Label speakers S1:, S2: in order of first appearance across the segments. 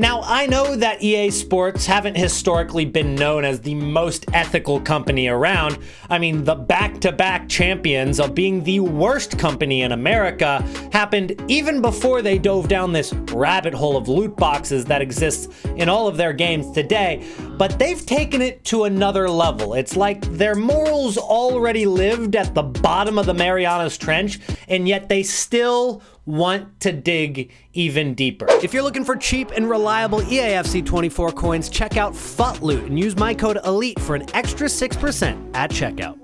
S1: Now, I know that EA Sports haven't historically been known as the most ethical company around. I mean, the back-to-back champions of being the worst company in America happened even before they dove down this rabbit hole of loot boxes that exists in all of their games today. But they've taken it to another level. It's like their morals already lived at the bottom of the Marianas Trench, and yet they still want to dig even deeper. If you're looking for cheap and reliable EAFC 24 coins, check out FUTLOOT and use my code ELITE for an extra 6% at checkout.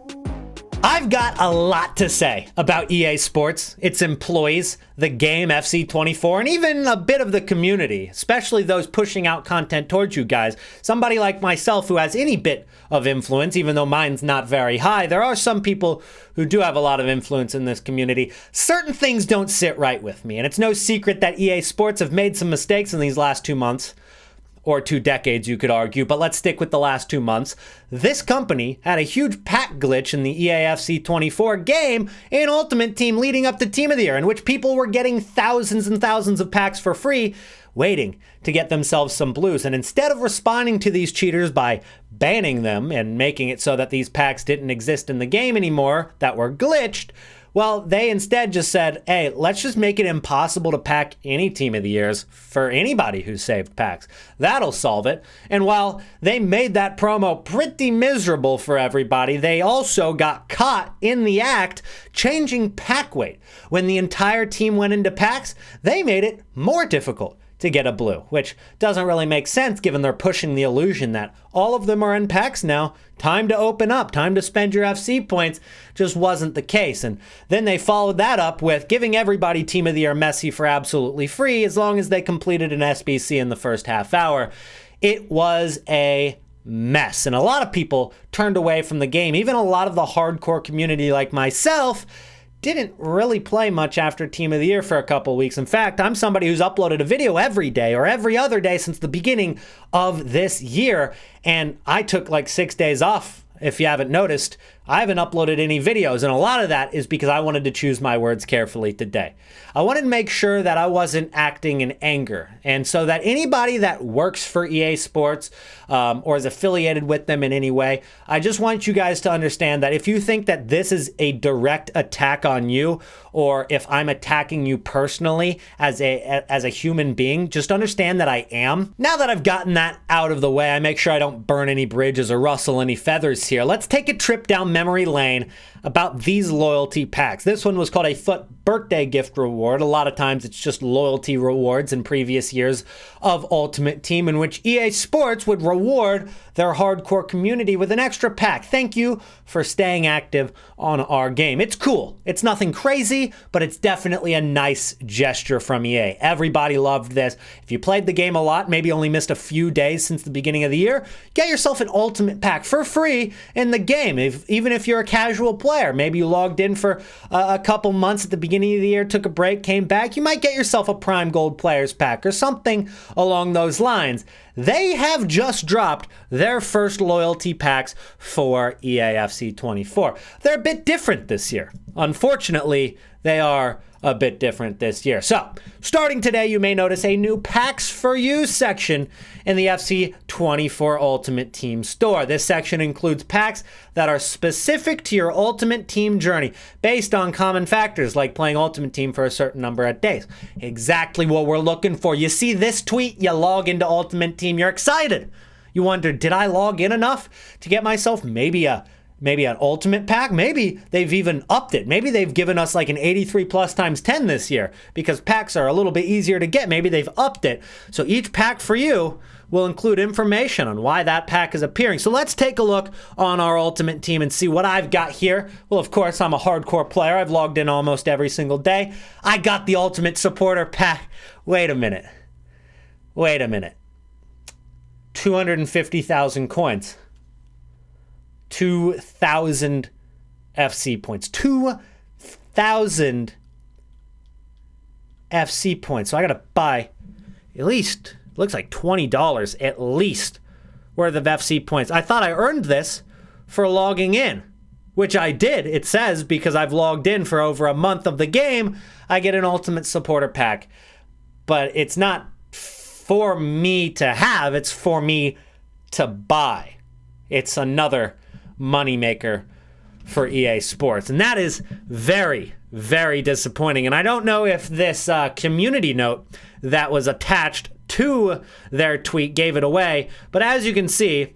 S1: I've got a lot to say about EA Sports, its employees, the game FC24, and even a bit of the community, especially those pushing out content towards you guys. Somebody like myself who has any bit of influence, even though mine's not very high. There are some people who do have a lot of influence in this community. Certain things don't sit right with me, and it's no secret that EA Sports have made some mistakes in these last 2 months. Or 2 decades, you could argue, but let's stick with the last 2 months. This company had a huge pack glitch in the EAFC 24 game in Ultimate Team leading up to Team of the Year, in which people were getting thousands and thousands of packs for free, waiting to get themselves some blues. And instead of responding to these cheaters by banning them and making it so that these packs didn't exist in the game anymore, that were glitched, well, they instead just said, hey, let's just make it impossible to pack any Team of the Years for anybody who saved packs. That'll solve it. And while they made that promo pretty miserable for everybody, they also got caught in the act changing pack weight. When the entire team went into packs, they made it more difficult to get a blue, which doesn't really make sense given they're pushing the illusion that all of them are in packs now. Time to open up, time to spend your FC points. Just wasn't the case. And then they followed that up with giving everybody Team of the Year Messi for absolutely free as long as they completed an SBC in the first half hour. It was a mess. And a lot of people turned away from the game. Even a lot of the hardcore community like myself didn't really play much after Team of the Year for a couple weeks. In fact, I'm somebody who's uploaded a video every day or every other day since the beginning of this year, and I took like 6 days off. If you haven't noticed, I haven't uploaded any videos, and a lot of that is because I wanted to choose my words carefully today. I wanted to make sure that I wasn't acting in anger, and so that anybody that works for EA Sports or is affiliated with them in any way, I just want you guys to understand that if you think that this is a direct attack on you, or if I'm attacking you personally as a human being, just understand that I am. Now that I've gotten that out of the way, I make sure I don't burn any bridges or rustle any feathers here. Let's take a trip down memory lane about these loyalty packs. This one was called a FUT birthday gift reward. A lot of times it's just loyalty rewards in previous years of Ultimate Team, in which EA Sports would reward their hardcore community with an extra pack. Thank you for staying active on our game. It's cool. It's nothing crazy, but it's definitely a nice gesture from EA. Everybody loved this. If you played the game a lot, maybe only missed a few days since the beginning of the year, get yourself an Ultimate pack for free in the game. Even if you're a casual player, maybe you logged in for a couple months at the beginning of the year, took a break, came back, you might get yourself a Prime Gold Players pack or something along those lines. They have just dropped their first loyalty packs for EAFC 24. They're a bit different this year. Unfortunately, they are a bit different this year. So, starting today, you may notice a new Packs for You section in the FC24 Ultimate Team store. This section includes packs that are specific to your Ultimate Team journey, based on common factors like playing Ultimate Team for a certain number of days. Exactly what we're looking for. You see this tweet, you log into Ultimate Team, you're excited. You wonder, did I log in enough to get myself maybe an ultimate pack? Maybe they've even upped it. Maybe they've given us like an 83 plus times 10 this year because packs are a little bit easier to get. Maybe they've upped it. So each pack for you will include information on why that pack is appearing. So let's take a look on our Ultimate Team and see what I've got here. Well, of course, I'm a hardcore player. I've logged in almost every single day. I got the Ultimate Supporter pack. Wait a minute. 250,000 coins. 2,000 FC points. 2,000 FC points. So I gotta buy at least, looks like $20 at least worth of FC points. I thought I earned this for logging in, which I did. It says because I've logged in for over a month of the game, I get an Ultimate Supporter pack. But it's not for me to have, it's for me to buy. It's another moneymaker for EA Sports. And that is very, very disappointing. And I don't know if this community note that was attached to their tweet gave it away, but as you can see,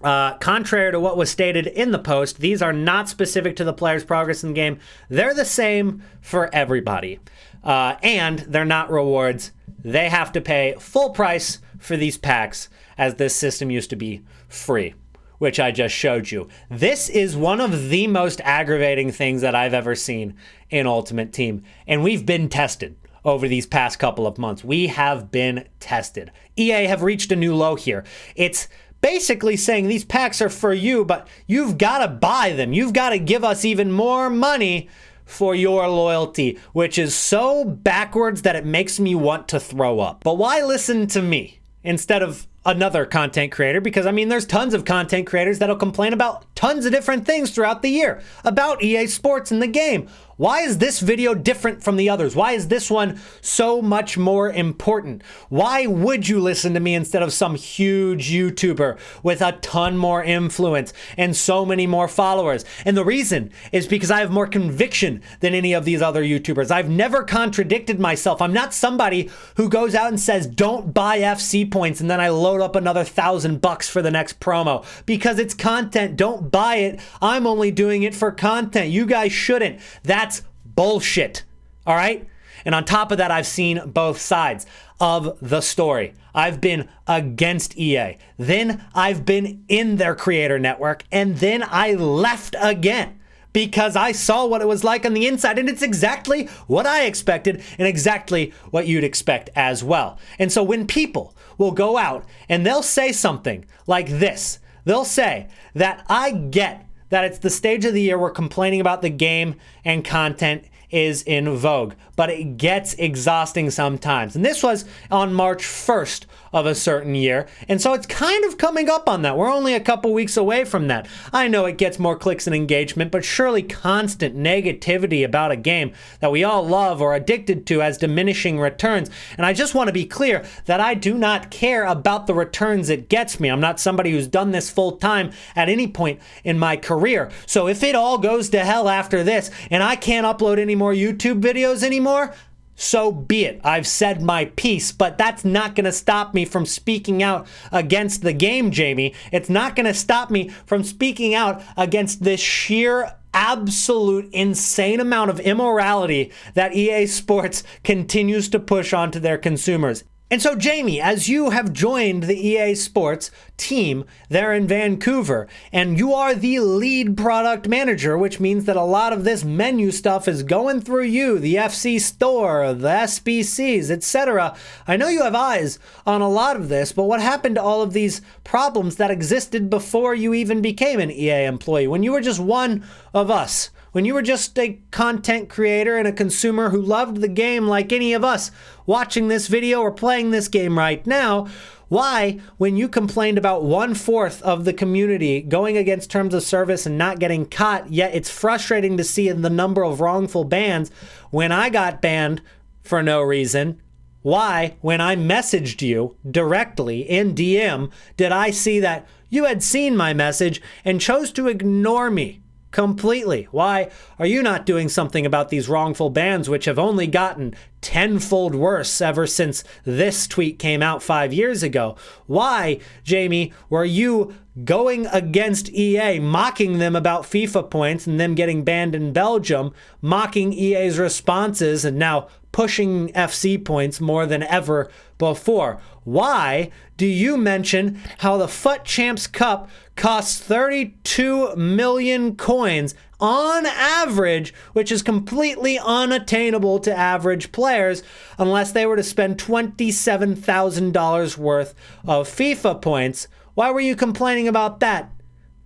S1: contrary to what was stated in the post, these are not specific to the player's progress in the game. They're the same for everybody. And they're not rewards. They have to pay full price for these packs, as this system used to be free, which I just showed you. This is one of the most aggravating things that I've ever seen in Ultimate Team. And we've been tested over these past couple of months. We have been tested. EA have reached a new low here. It's basically saying these packs are for you, but you've got to buy them. You've got to give us even more money for your loyalty, which is so backwards that it makes me want to throw up. But why listen to me instead of another content creator? Because I mean, there's tons of content creators that'll complain about tons of different things throughout the year about EA Sports and the game. Why is this video different from the others? Why is this one so much more important? Why would you listen to me instead of some huge YouTuber with a ton more influence and so many more followers? And the reason is because I have more conviction than any of these other YouTubers. I've never contradicted myself. I'm not somebody who goes out and says, don't buy FC points, and then I load up another $1,000 for the next promo because it's content. Don't buy it. I'm only doing it for content. You guys shouldn't. That's bullshit. All right? And on top of that, I've seen both sides of the story. I've been against EA. Then I've been in their creator network. And then I left again because I saw what it was like on the inside. And it's exactly what I expected and exactly what you'd expect as well. And so when people will go out and they'll say something like this, they'll say that I get that it's the stage of the year where complaining about the game and content is in vogue, but it gets exhausting sometimes. And this was on March 1st of a certain year, and so it's kind of coming up on that. We're only a couple weeks away from that. I know it gets more clicks and engagement, but surely constant negativity about a game that we all love or addicted to has diminishing returns. And I just want to be clear that I do not care about the returns it gets me. I'm not somebody who's done this full time at any point in my career. So if it all goes to hell after this and I can't upload any more YouTube videos anymore, so be it. I've said my piece, but that's not going to stop me from speaking out against the game, Jamie. It's not going to stop me from speaking out against this sheer, absolute, insane amount of immorality that EA Sports continues to push onto their consumers. And so, Jamie, as you have joined the EA Sports team there in Vancouver, and you are the lead product manager, which means that a lot of this menu stuff is going through you, the FC store, the SBCs, etc. I know you have eyes on a lot of this, but what happened to all of these problems that existed before you even became an EA employee, when you were just one of us? When you were just a content creator and a consumer who loved the game like any of us watching this video or playing this game right now, why, when you complained about 1/4 of the community going against terms of service and not getting caught, yet it's frustrating to see the number of wrongful bans when I got banned for no reason? Why, when I messaged you directly in DM, did I see that you had seen my message and chose to ignore me completely? Why are you not doing something about these wrongful bans, which have only gotten tenfold worse ever since this tweet came out 5 years ago? Why, Jamie, were you going against EA, mocking them about FIFA points and them getting banned in Belgium, mocking EA's responses and now pushing FC points more than ever before? Why do you mention how the FUT Champs Cup costs 32 million coins on average, which is completely unattainable to average players unless they were to spend $27,000 worth of FIFA points? Why were you complaining about that?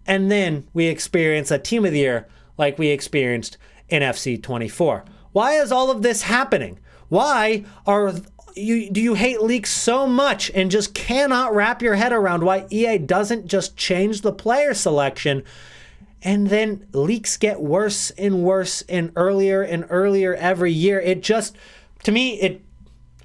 S1: And then we experience a team of the year like we experienced in FC 24. Why is all of this happening? Why do you hate leaks so much and just cannot wrap your head around why EA doesn't just change the player selection, and then leaks get worse and worse and earlier every year? It just, to me,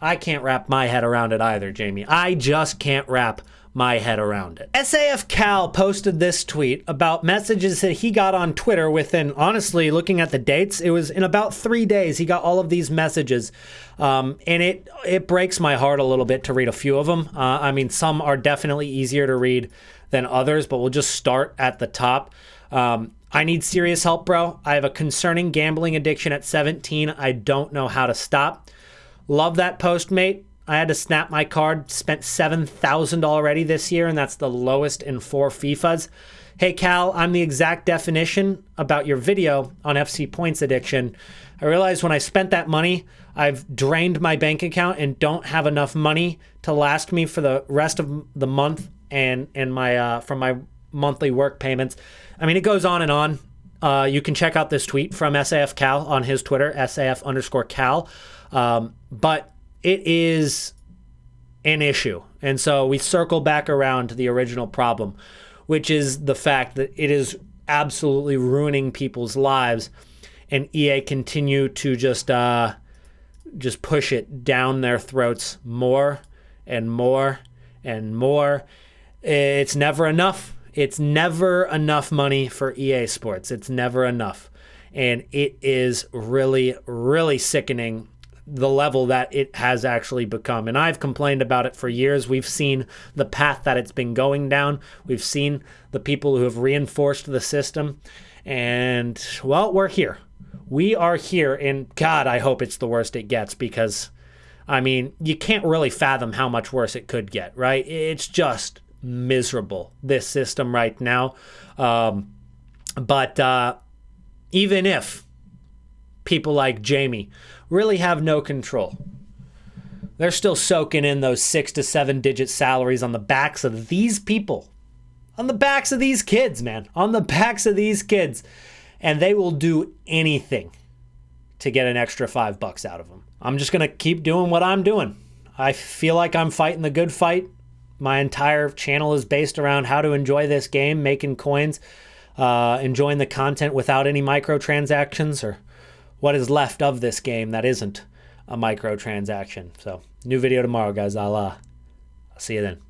S1: I can't wrap my head around it either, Jamie. I just can't wrap my head around it. SAF Cal posted this tweet about messages that he got on Twitter within, honestly, looking at the dates, it was in about 3 days he got all of these messages. And it breaks my heart a little bit to read a few of them. I mean, some are definitely easier to read than others, but we'll just start at the top. I need serious help, bro. I have a concerning gambling addiction at 17. I don't know how to stop. Love that post, mate. I had to snap my card, spent $7,000 already this year, and that's the lowest in 4 FIFAs. Hey, Cal, I'm the exact definition about your video on FC points addiction. I realized when I spent that money, I've drained my bank account and don't have enough money to last me for the rest of the month and my from my monthly work payments. I mean, it goes on and on. You can check out this tweet from SAF Cal on his Twitter, SAF_Cal. But it is an issue. And so we circle back around to the original problem, which is the fact that it is absolutely ruining people's lives, and EA continue to just push it down their throats more and more and more. It's never enough. It's never enough money for EA Sports. It's never enough. And it is really, really sickening the level that it has actually become. And I've complained about it for years. We've seen the path that it's been going down. We've seen the people who have reinforced the system. And, well, we're here. We are here. And, God, I hope it's the worst it gets because, I mean, you can't really fathom how much worse it could get, right? It's just miserable, this system right now. But even if people like Jamie really have no control, they're still soaking in those 6 to 7 digit salaries on the backs of these people, on the backs of these kids, man, on the backs of these kids. And they will do anything to get an extra $5 out of them. I'm just going to keep doing what I'm doing. I feel like I'm fighting the good fight. My entire channel is based around how to enjoy this game, making coins, enjoying the content without any microtransactions or what is left of this game that isn't a microtransaction. So, new video tomorrow, guys. I'll see you then.